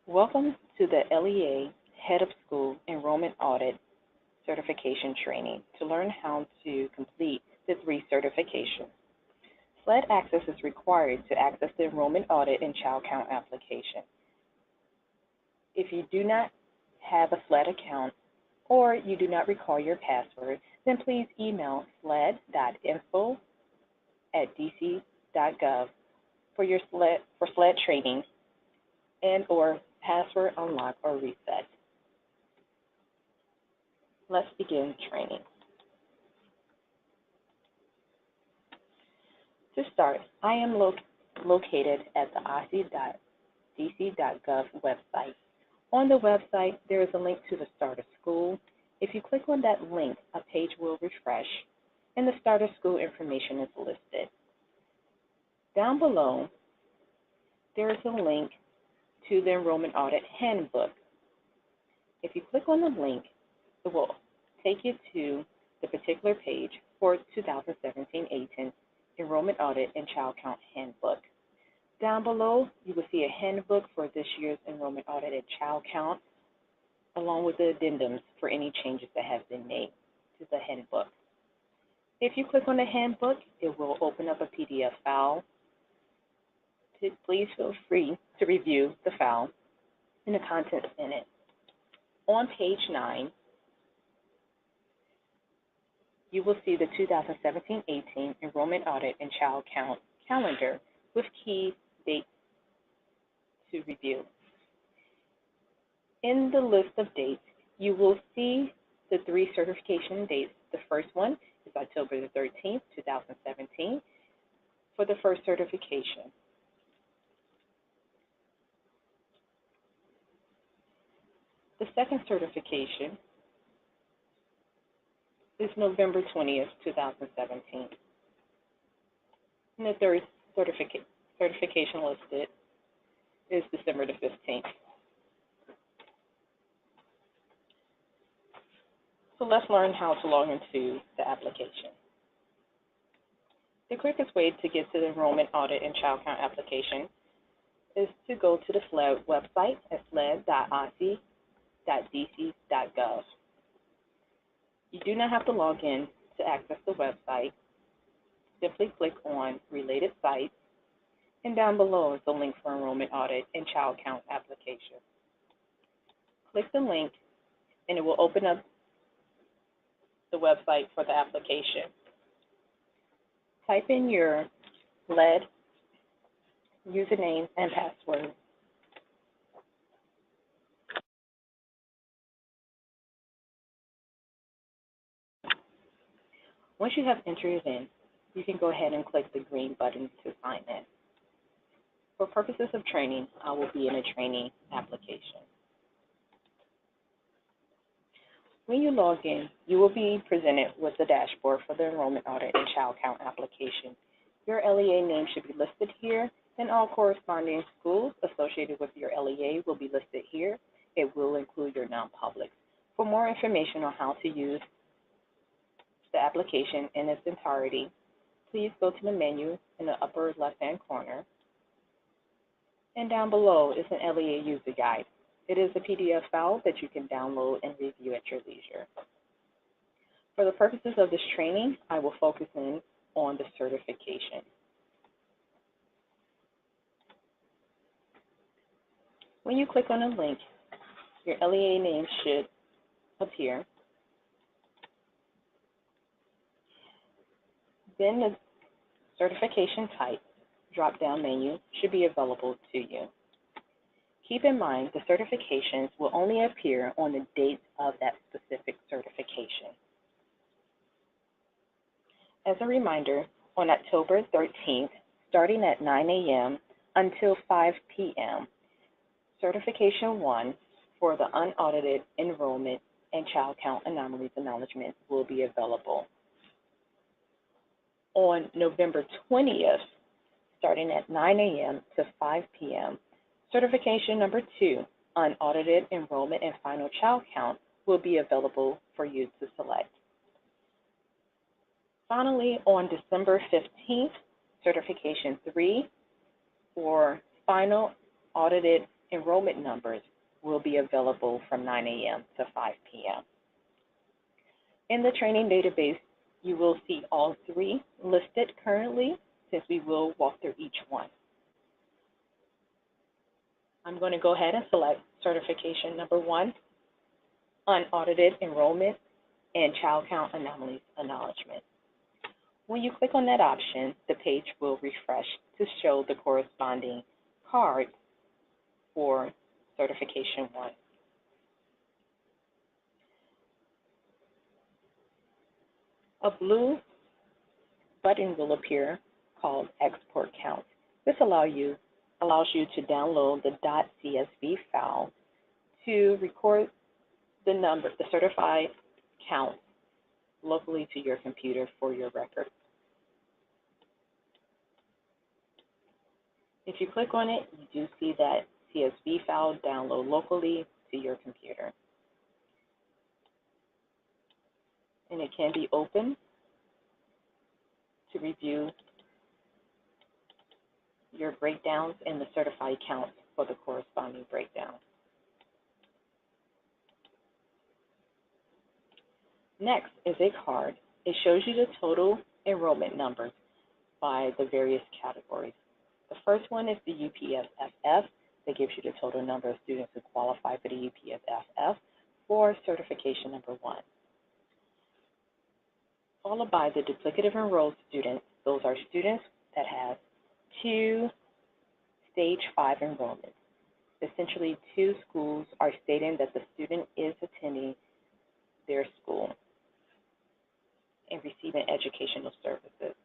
Welcome to the LEA Head of School Enrollment Audit Certification Training to learn how to complete the 3 certifications. SLED access is required to access the Enrollment Audit and Child Count application. If you do not have a SLED account or you do not recall your password, then please email sled.info@dc.gov for your SLED training and/or password unlock or reset. Let's begin training. To start, I am located at the ossie.dc.gov website. On the website, there is a link to the Start of School. If you click on that link, a page will refresh, and the Start of School information is listed. Down below, there is a link to the Enrollment Audit Handbook. If you click on the link, it will take you to the particular page for 2017-18 Enrollment Audit and Child Count Handbook. Down below, you will see a handbook for this year's Enrollment Audit and Child Count, along with the addendums for any changes that have been made to the handbook. If you click on the handbook, it will open up a PDF file. Please feel free to review the file and the contents in it. On page 9, you will see the 2017-18 Enrollment Audit and Child Count calendar with key dates to review. In the list of dates, you will see the 3 certification dates. The first one is October the 13th, 2017, for the first certification. The second certification is November 20th, 2017. And the third certification listed is December the 15th. So let's learn how to log into the application. The quickest way to get to the Enrollment Audit and Child Count application is to go to the SLED website at sled.ossie.dc.gov. You do not have to log in to access the website. Simply click on Related Sites, and down below is the link for Enrollment Audit and Child Count application. Click the link, and it will open up the website for the application. Type in your SLED username and password. Once you have entered it in, you can go ahead and click the green button to sign in. For purposes of training, I will be in a training application. When you log in, you will be presented with the dashboard for the Enrollment Audit and Child Count application. Your LEA name should be listed here, and all corresponding schools associated with your LEA will be listed here. It will include your non-publics. For more information on how to use the application in its entirety, please go to the menu in the upper left-hand corner. And down below is an LEA user guide. It is a PDF file that you can download and review at your leisure. For the purposes of this training, I will focus in on the certification. When you click on a link, your LEA name should appear. Then the certification type drop-down menu should be available to you. Keep in mind the certifications will only appear on the date of that specific certification. As a reminder, on October 13th, starting at 9 a.m. until 5 p.m., Certification 1 for the unaudited enrollment and child count anomalies acknowledgement will be available. On November 20th, starting at 9 a.m. to 5 p.m., Certification number 2, Unaudited Enrollment and Final Child Count, will be available for you to select. Finally, on December 15th, Certification 3 for Final Audited enrollment numbers will be available from 9 a.m. to 5 p.m. In the training database, you will see all three listed currently, since we will walk through each one. I'm going to go ahead and select certification number 1, unaudited enrollment and child count anomalies acknowledgement. When you click on that option, the page will refresh to show the corresponding card for certification 1. A blue button will appear called Export Count. This allows you to download the .csv file to record the certified count locally to your computer for your record. If you click on it, you do see that CSV file download locally to your computer. And it can be opened to review your breakdowns and the certified count for the corresponding breakdown. Next is a card. It shows you the total enrollment numbers by the various categories. The first one is the UPSFF that gives you the total number of students who qualify for the UPSFF for certification number 1. Followed by the duplicative enrolled students. Those are students that have 2 stage 5 enrollments. Essentially, 2 schools are stating that the student is attending their school and receiving educational services.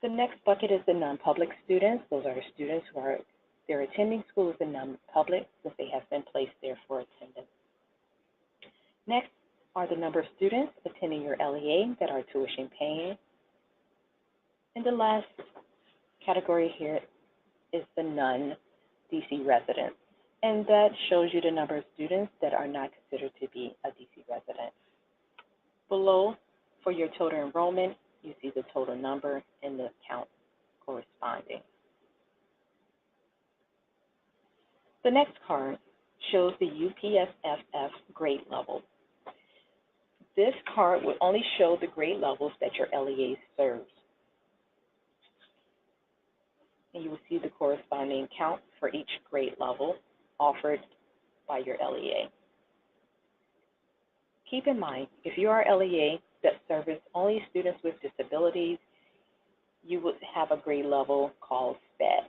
The next bucket is the non-public students. Those are the students who they're attending schools in non-public since they have been placed there for attendance. Next are the number of students attending your LEA that are tuition paying. And the last category here is the non-DC residents, and that shows you the number of students that are not considered to be a DC resident. Below, for your total enrollment, you see the total number and the count corresponding. The next card shows the UPSFF grade level. This card will only show the grade levels that your LEA serves. And you will see the corresponding count for each grade level offered by your LEA. Keep in mind, if you are LEA that serves only students with disabilities, you would have a grade level called SPED,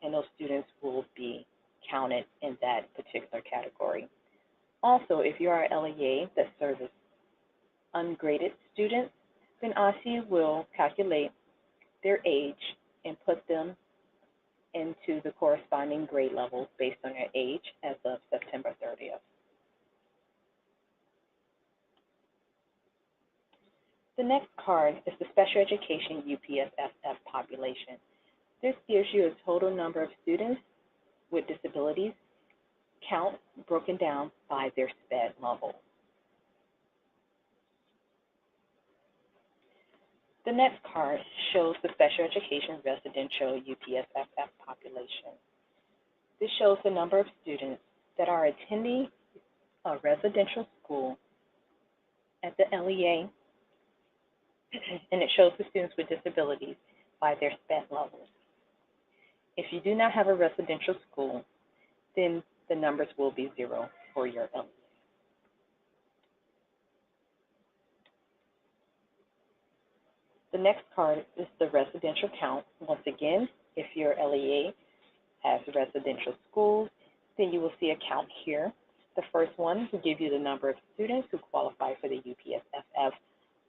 and those students will be counted in that particular category. Also, if you are a LEA that serves ungraded students, then OSSI will calculate their age and put them into the corresponding grade level based on their age as of September 30th. The next card is the Special Education UPSFF population. This gives you a total number of students with disabilities count broken down by their SPED level. The next card shows the Special Education Residential UPSFF population. This shows the number of students that are attending a residential school at the LEA, and it shows the students with disabilities by their SPED levels. If you do not have a residential school, then the numbers will be 0 for your LEA. The next card is the residential count. Once again, if your LEA has residential schools, then you will see a count here. The first one will give you the number of students who qualify for the UPSFF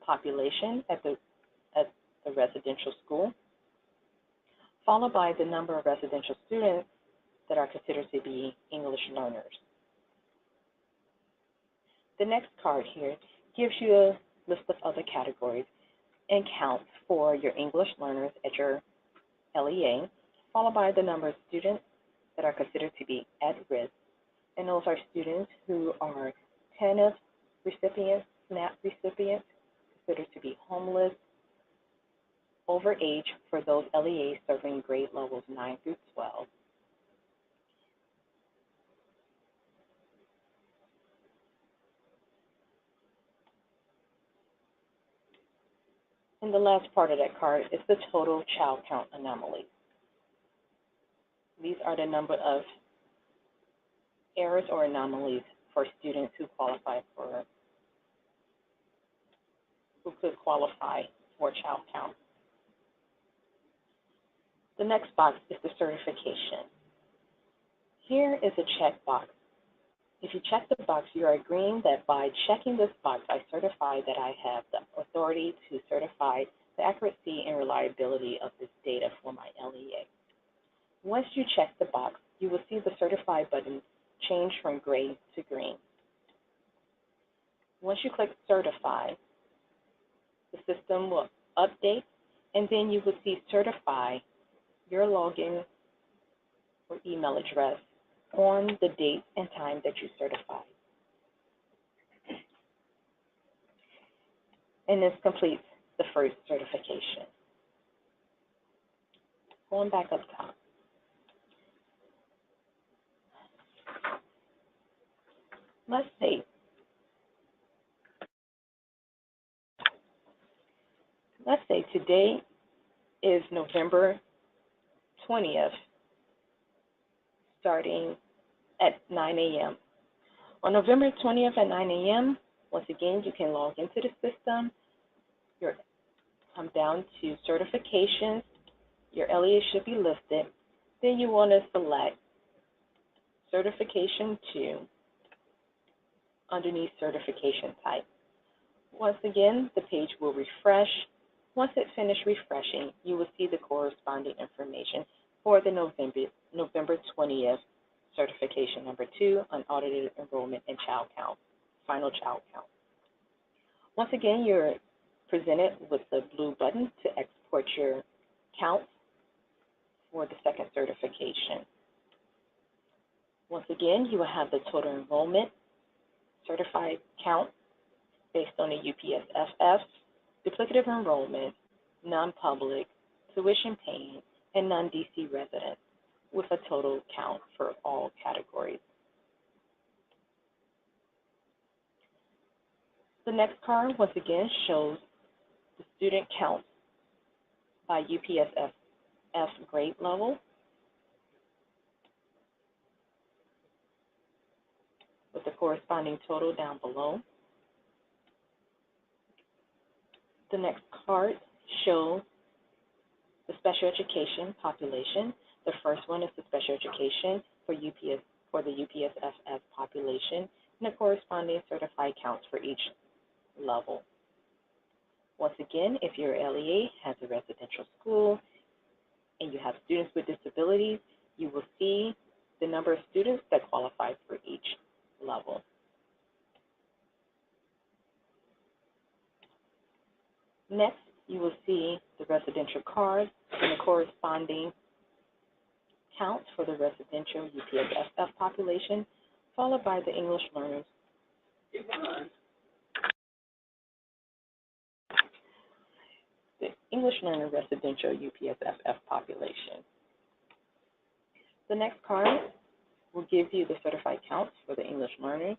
population at the residential school, followed by the number of residential students that are considered to be English learners. The next card here gives you a list of other categories and counts for your English learners at your LEA, followed by the number of students that are considered to be at risk, and those are students who are TANF recipients, SNAP recipients, considered to be homeless, over age for those LEAs serving grade levels 9 through 12, And the last part of that card is the total child count anomaly. These are the number of errors or anomalies for students who could qualify for child count. The next box is the certification. Here is a check box. If you check the box, you are agreeing that by checking this box, I certify that I have the authority to certify the accuracy and reliability of this data for my LEA. Once you check the box, you will see the certify button change from gray to green. Once you click certify, the system will update, and then you will see certify your login or email address on the date and time that you certified. And this completes the first certification. Going back up top. Let's say today is November 20th, starting at 9 a.m. On November 20th at 9 a.m., once again, you can log into the system. Come down to certifications. Your LEA should be listed. Then you want to select Certification 2 underneath Certification Type. Once again, the page will refresh. Once it finishes refreshing, you will see the corresponding information for the November 20th certification number 2, unaudited enrollment and child count, final child count. Once again, you're presented with the blue button to export your count for the second certification. Once again, you will have the total enrollment, certified count based on the UPSFF, duplicative enrollment, non-public, tuition paying, and non-DC residents, with a total count for all categories. The next card, once again, shows the student count by UPSFF grade level, with the corresponding total down below. The next card shows the special education population. The first one is the special education for the UPSFF population, and the corresponding certified counts for each level. Once again, if your LEA has a residential school and you have students with disabilities, you will see the number of students that qualify for each level. Next, you will see the residential card and the corresponding counts for the residential UPSFF population, followed by the English learners. The English learner residential UPSFF population. The next card will give you the certified counts for the English learner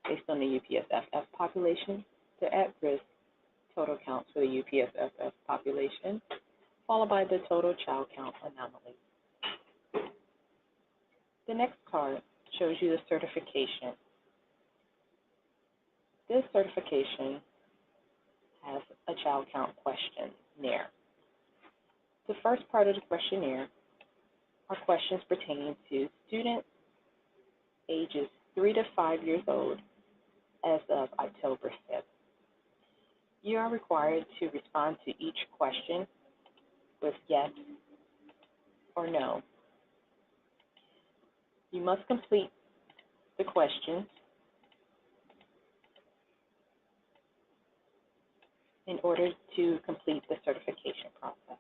based on the UPSFF population, the at-risk total counts for the UPSFF population, followed by the total child count anomaly. The next card shows you the certification. This certification has a child count questionnaire. The first part of the questionnaire are questions pertaining to students ages 3 to 5 years old as of October 5th. You are required to respond to each question with yes or no. You must complete the questions in order to complete the certification process.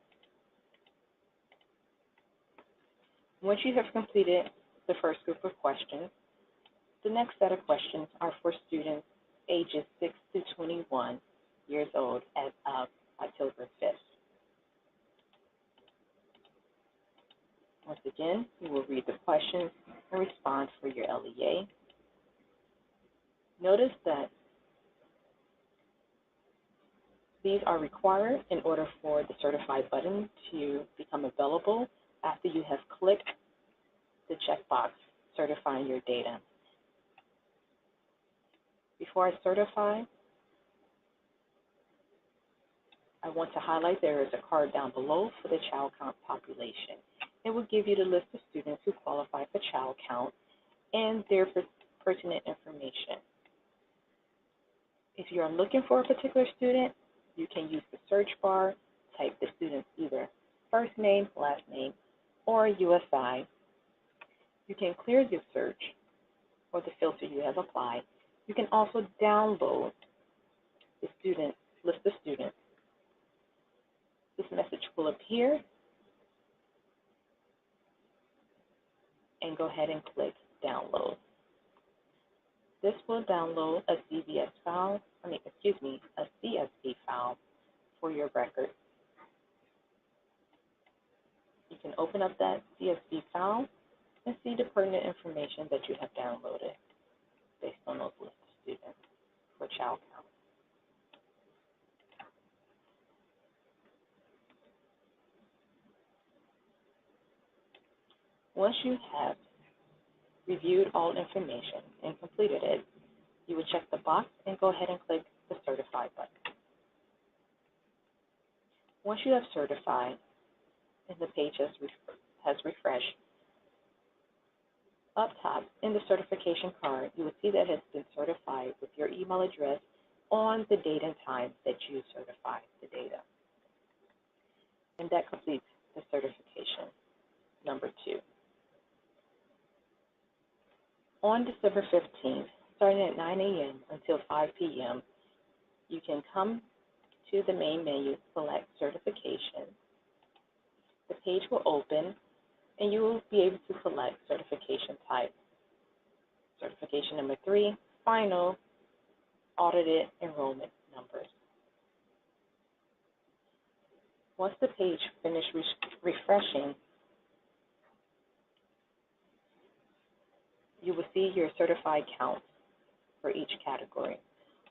Once you have completed the first group of questions, the next set of questions are for students ages 6 to 21 years old as of October 5th. Once again, you will read the questions and respond for your LEA. Notice that These are required in order for the certify button to become available after you have clicked the checkbox certifying your data. Before I certify, I want to highlight there is a card down below for the child count population. It will give you the list of students who qualify for child count and their pertinent information. If you are looking for a particular student, you can use the search bar, type the student's either first name, last name, or USI. You can clear your search or the filter you have applied. You can also download the list of students. This message will appear, and go ahead and click download. This will download a CSV file for your record. You can open up that CSV file and see the pertinent information that you have downloaded based on those list of students for child count. Once you have reviewed all information and completed it, you would check the box and go ahead and click the Certify button. Once you have certified and the page has refreshed, up top in the certification card, you will see that it has been certified with your email address on the date and time that you certified the data. And that completes the certification number 2. On December 15th, starting at 9 a.m. until 5 p.m., you can come to the main menu, select Certification. The page will open, and you will be able to select certification type. Certification number 3, final, audited enrollment numbers. Once the page finishes refreshing, you will see your certified counts for each category.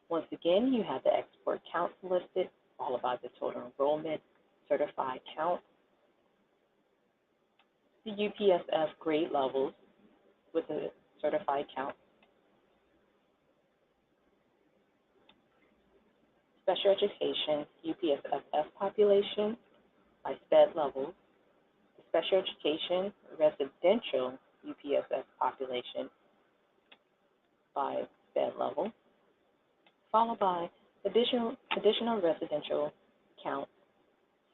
Once again, you have the export counts listed, followed by the total enrollment, certified count, the UPSF grade levels with the certified count, special education UPSF population by SPED levels, the special education residential UPSF population by SPED level, followed by additional residential count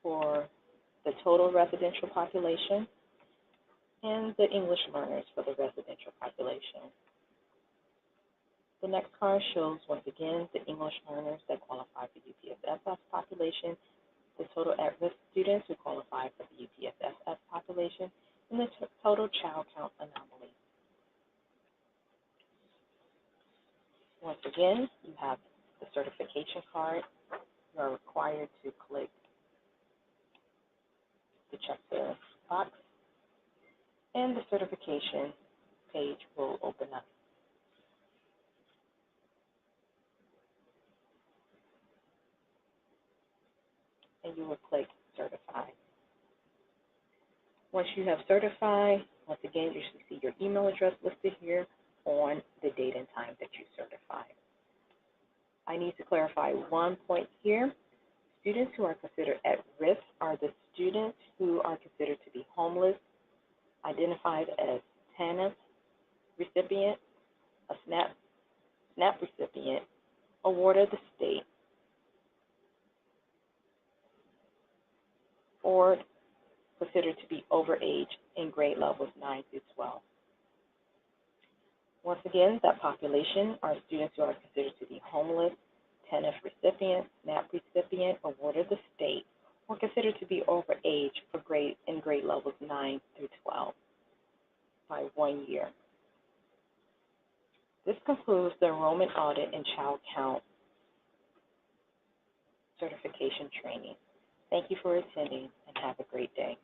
for the total residential population and the English learners for the residential population. The next card shows, once again, the English learners that qualify for UPSF population, the total at-risk students who qualify for the UPSF population, and the total child count anomaly. Once again, you have the certification card. You are required to click to check the box, and the certification page will open up. And you will click Certify. Once you have certified, once again, you should see your email address listed here on the date and time that you certified. I need to clarify one point here. Students who are considered at risk are the students who are considered to be homeless, identified as TANF recipient, a SNAP recipient, a ward of the state, or considered to be over age in grade levels 9 through 12. Once again, that population are students who are considered to be homeless, TANF recipient, SNAP recipient, a ward of the state, or considered to be over age in grade levels 9 through 12 by 1 year. This concludes the Enrollment Audit and Child Count certification training. Thank you for attending, and have a great day.